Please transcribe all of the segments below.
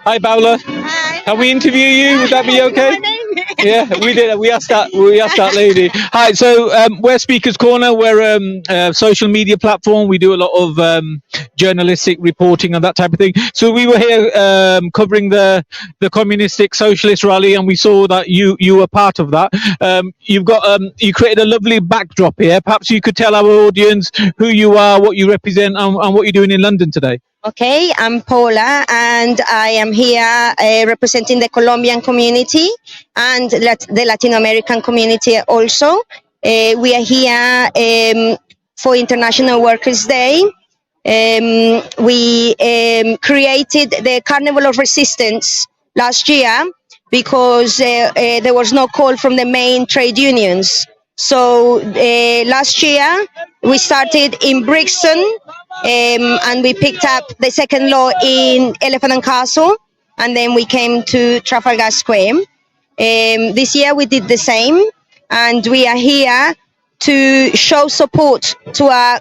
Hi, Paula. Hi. Can we interview you? Would that be okay? My name? Yeah, we did. We asked that. We asked that lady. Hi. So we're Speakers Corner. We're a social media platform. We do a lot of journalistic reporting and that type of thing. So we were here covering the communistic socialist rally, and we saw that you were part of that. You created a lovely backdrop here. Perhaps you could tell our audience who you are, what you represent, and what you're doing in London today. Okay, I'm Paula, and I am here representing the Colombian community and the Latin American community also. We are here for International Workers' Day. We created the Carnival of Resistance last year because there was no call from the main trade unions. So last year we started in Brixton, and we picked up the second law in Elephant and Castle, and then we came to Trafalgar Square. This year we did the same, and we are here to show support to our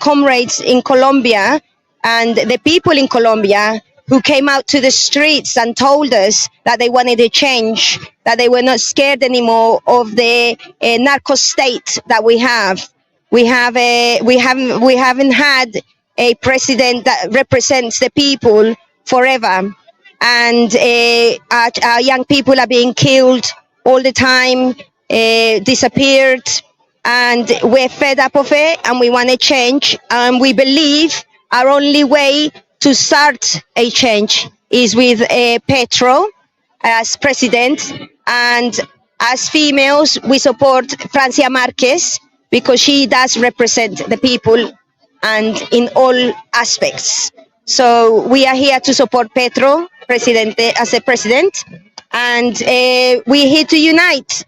comrades in Colombia and the people in Colombia who came out to the streets and told us that they wanted a change, that they were not scared anymore of the narco state that we have. We haven't had a president that represents the people forever, and our young people are being killed all the time, disappeared, and we're fed up of it, and we want to change. And we believe our only way to start a change is with Petro as president, and as females we support Francia Marquez because she does represent the people and in all aspects. So we are here to support Petro Presidente as a president, and we're here to unite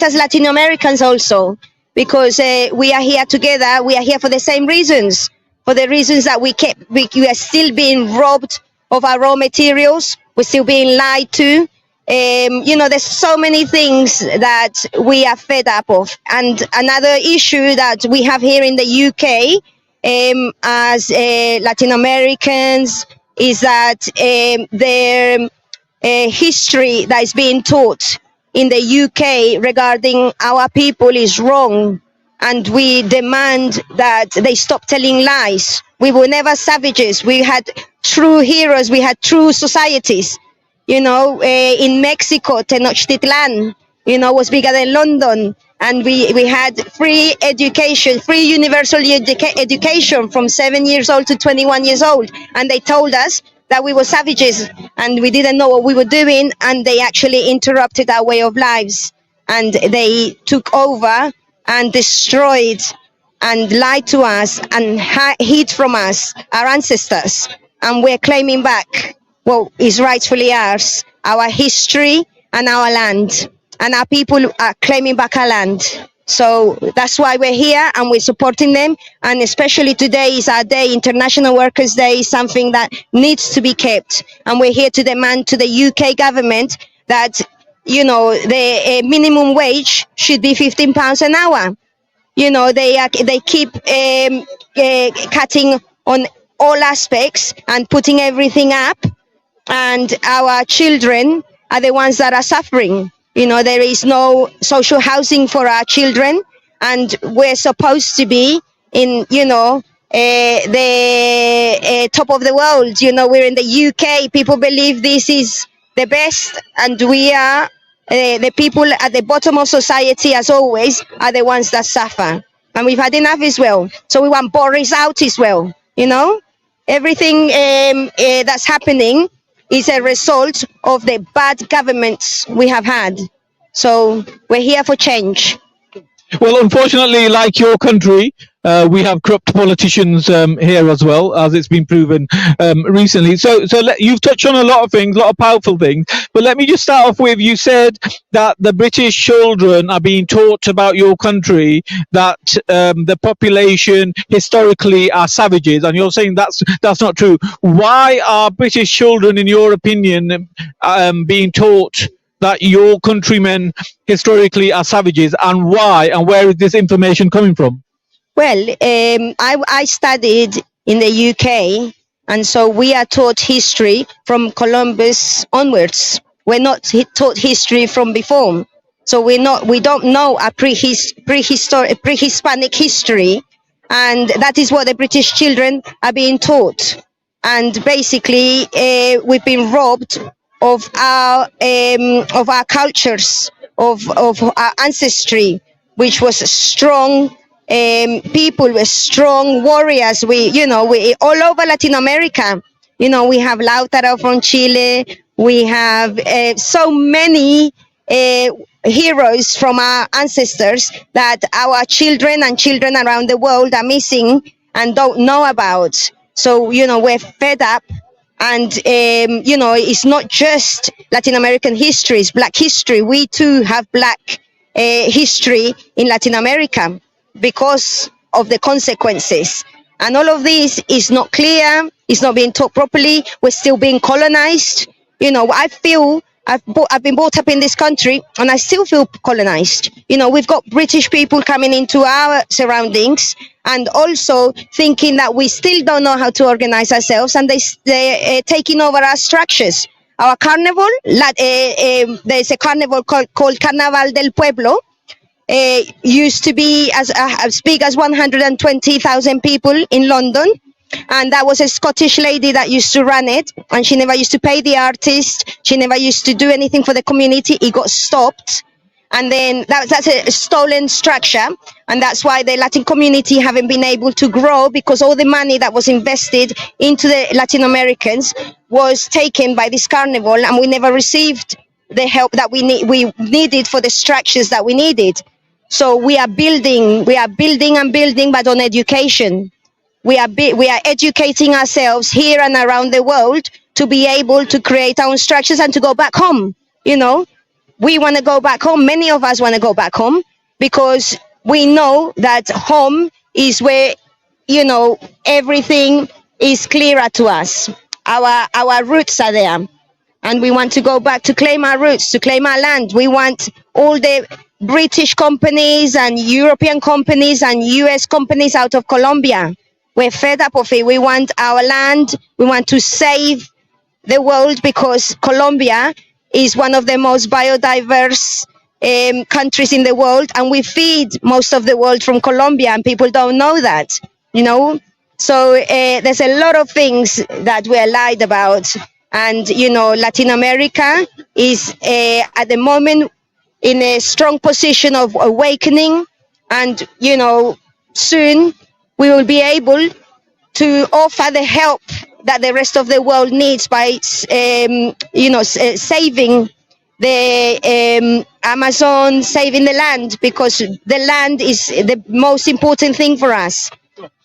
as Latin Americans also, because we are here together. We are here for the same reasons, for the reasons that we are still being robbed of our raw materials. We're still being lied to. There's so many things that we are fed up of. And another issue that we have here in the UK as Latin Americans is that their history that is being taught in the UK regarding our people is wrong, and we demand that they stop telling lies. We were never savages. We had true heroes. We had true societies. In Mexico, Tenochtitlan, was bigger than London. And we had free education, free universal education from 7 years old to 21 years old. And they told us that we were savages and we didn't know what we were doing. And they actually interrupted our way of lives. And they took over and destroyed and lied to us and hid from us, our ancestors. And we're claiming back what is rightfully ours, our history and our land. And our people are claiming back our land. So that's why we're here and we're supporting them. And especially today is our day, International Workers' Day, is something that needs to be kept. And we're here to demand to the UK government that, the minimum wage should be £15 an hour. They keep cutting on all aspects and putting everything up. And our children are the ones that are suffering. There is no social housing for our children, and we're supposed to be in, the top of the world. We're in the UK. People believe this is the best, and we are the people at the bottom of society, as always, are the ones that suffer. And we've had enough as well. So we want Boris out as well. Everything that's happening is a result of the bad governments we have had. So we're here for change. Well, unfortunately, like your country, we have corrupt politicians here as well, as it's been proven recently. So you've touched on a lot of things, a lot of powerful things. But let me just start off with, you said that the British children are being taught about your country, that the population historically are savages, and you're saying that's not true. Why are British children, in your opinion, being taught that your countrymen historically are savages, and why, and where is this information coming from? Well, I studied in the UK, And so we are taught history from Columbus onwards. We're not taught history from before. So we don't know a pre-Hispanic history, and that is what the British children are being taught. And basically, we've been robbed of our cultures, of our ancestry, which was strong. People were strong warriors. We all over Latin America. We have Lautaro from Chile. We have so many heroes from our ancestors that our children and children around the world are missing and don't know about. So, we're fed up. And, it's not just Latin American history, it's Black history. We too have Black history in Latin America because of the consequences. And all of this is not clear, it's not being taught properly, we're still being colonized. I feel I've been brought up in this country and I still feel colonized. We've got British people coming into our surroundings and also thinking that we still don't know how to organize ourselves, and they're taking over our structures. Our carnival, there's a carnival called Carnaval del Pueblo. Used to be as big as 120,000 people in London. And that was a Scottish lady that used to run it, and she never used to pay the artist. She never used to do anything for the community. It got stopped, and then that's a stolen structure, and that's why the Latin community haven't been able to grow, because all the money that was invested into the Latin Americans was taken by this carnival, and we never received the help that we needed for the structures that we needed. So we are building and building, but on education. We are educating ourselves here and around the world to be able to create our own structures and to go back home. We want to go back home. Many of us want to go back home because we know that home is where, everything is clearer to us. Our roots are there, and we want to go back to claim our roots, to claim our land. We want all the British companies and European companies and US companies out of Colombia. We're fed up of it. We want our land. We want to save the world because Colombia is one of the most biodiverse countries in the world, and we feed most of the world from Colombia, and people don't know that, So there's a lot of things that we're lied about, and Latin America is at the moment in a strong position of awakening, and soon we will be able to offer the help that the rest of the world needs by, saving the Amazon, saving the land, because the land is the most important thing for us.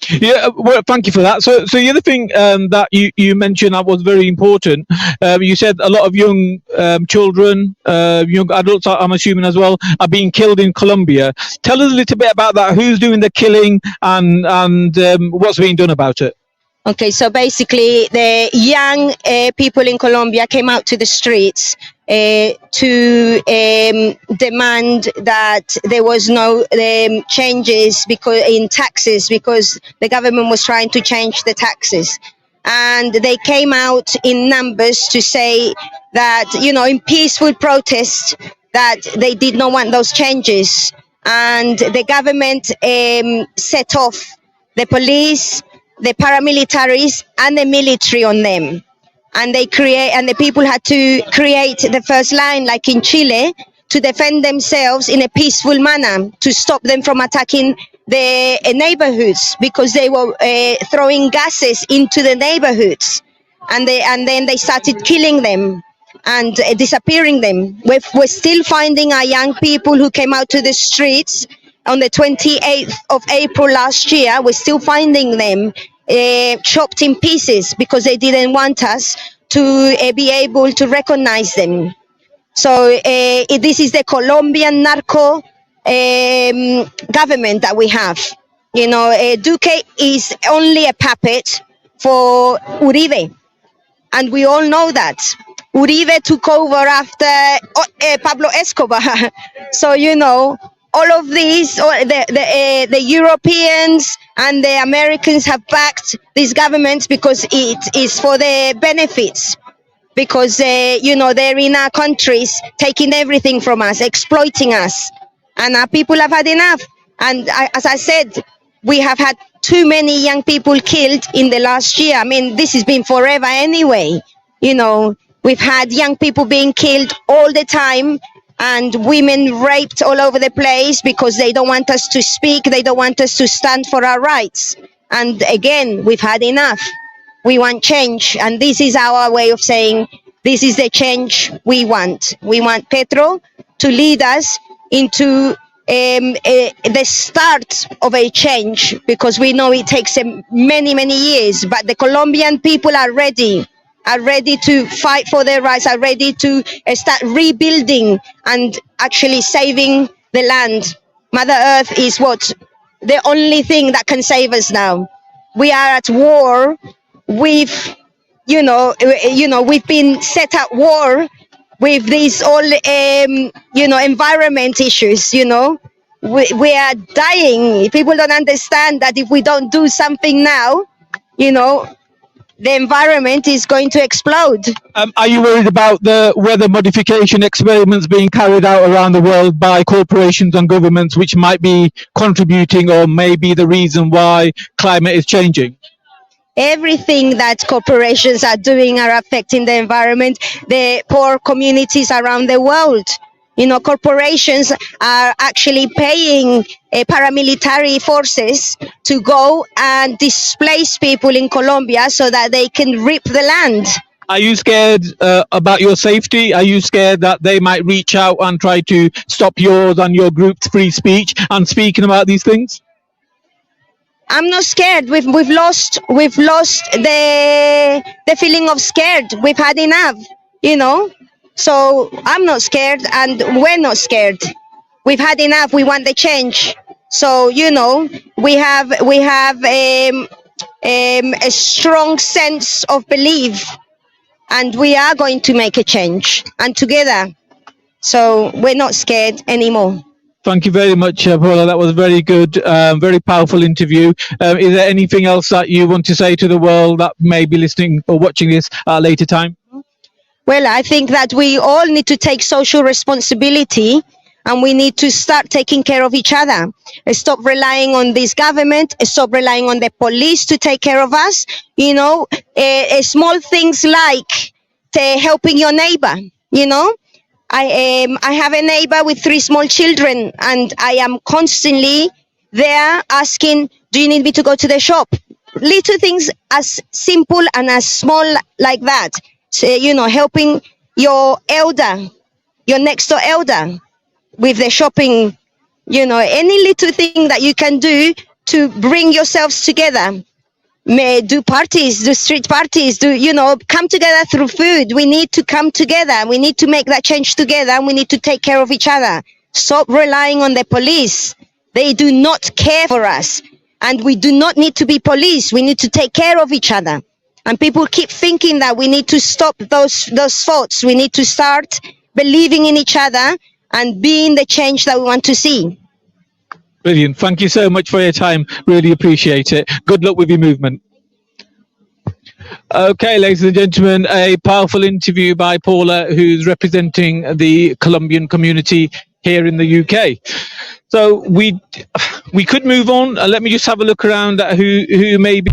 Yeah, well, thank you for that. So the other thing that you mentioned that was very important. You said a lot of young children, young adults, I'm assuming as well, are being killed in Colombia. Tell us a little bit about that. Who's doing the killing, and what's being done about it? Okay, so basically, the young people in Colombia came out to the streets to demand that there was no changes in taxes, because the government was trying to change the taxes. And they came out in numbers to say that, in peaceful protest, that they did not want those changes. And the government set off the police, the paramilitaries, and the military on them. And the people had to create the first line, like in Chile, to defend themselves in a peaceful manner, to stop them from attacking the neighborhoods, because they were throwing gases into the neighborhoods, and then they started killing them and disappearing them. We're still finding our young people who came out to the streets on the 28th of April last year. We're still finding them chopped in pieces because they didn't want us to be able to recognize them. So this is the Colombian narco government that we have. Duque is only a puppet for Uribe, and we all know that. Uribe took over after Pablo Escobar. So, all of these, the Europeans and the Americans have backed these governments because it is for their benefits. Because they're in our countries taking everything from us, exploiting us, and our people have had enough. And as I said, we have had too many young people killed in the last year. I mean, this has been forever anyway. We've had young people being killed all the time, and women raped all over the place because they don't want us to speak, they don't want us to stand for our rights. And again, we've had enough. We want change, and this is our way of saying this is the change we want. We want Petro to lead us into the start of a change, because we know it takes many, many years, but the Colombian people are ready to fight for their rights, are ready to start rebuilding and actually saving the land. Mother Earth is the only thing that can save us now. We are at war. We've been set at war with these all environment issues. We are dying. People don't understand that if we don't do something now, the environment is going to explode. Are you worried about the weather modification experiments being carried out around the world by corporations and governments, which might be contributing or may be the reason why climate is changing? Everything that corporations are doing are affecting the environment, the poor communities around the world. Corporations are actually paying paramilitary forces to go and displace people in Colombia so that they can rip the land. Are you scared about your safety? Are you scared that they might reach out and try to stop yours and your group's free speech and speaking about these things? I'm not scared. We've lost the feeling of scared. We've had enough, So I'm not scared, and we're not scared. We've had enough. We want the change. So we have a strong sense of belief, and we are going to make a change, and together. So we're not scared anymore. Thank you very much, Paula. That was very good, very powerful interview. Is there anything else that you want to say to the world that may be listening or watching this at a later time? Well, I think that we all need to take social responsibility, and we need to start taking care of each other. Stop relying on this government, stop relying on the police to take care of us. Small things like helping your neighbor, I have a neighbor with 3 small children, and I am constantly there asking, do you need me to go to the shop? Little things as simple and as small like that. So, helping your next door elder with the shopping, any little thing that you can do to bring yourselves together. Do parties, do street parties, come together through food. We need to come together. We need to make that change together, and we need to take care of each other. Stop relying on the police. They do not care for us, and we do not need to be police. We need to take care of each other. And people keep thinking that we need to stop those thoughts. We need to start believing in each other and being the change that we want to see. Brilliant. Thank you so much for your time. Really appreciate it. Good luck with your movement. Okay, ladies and gentlemen, a powerful interview by Paula, who's representing the Colombian community here in the UK. So we could move on. Let me just have a look around at who may be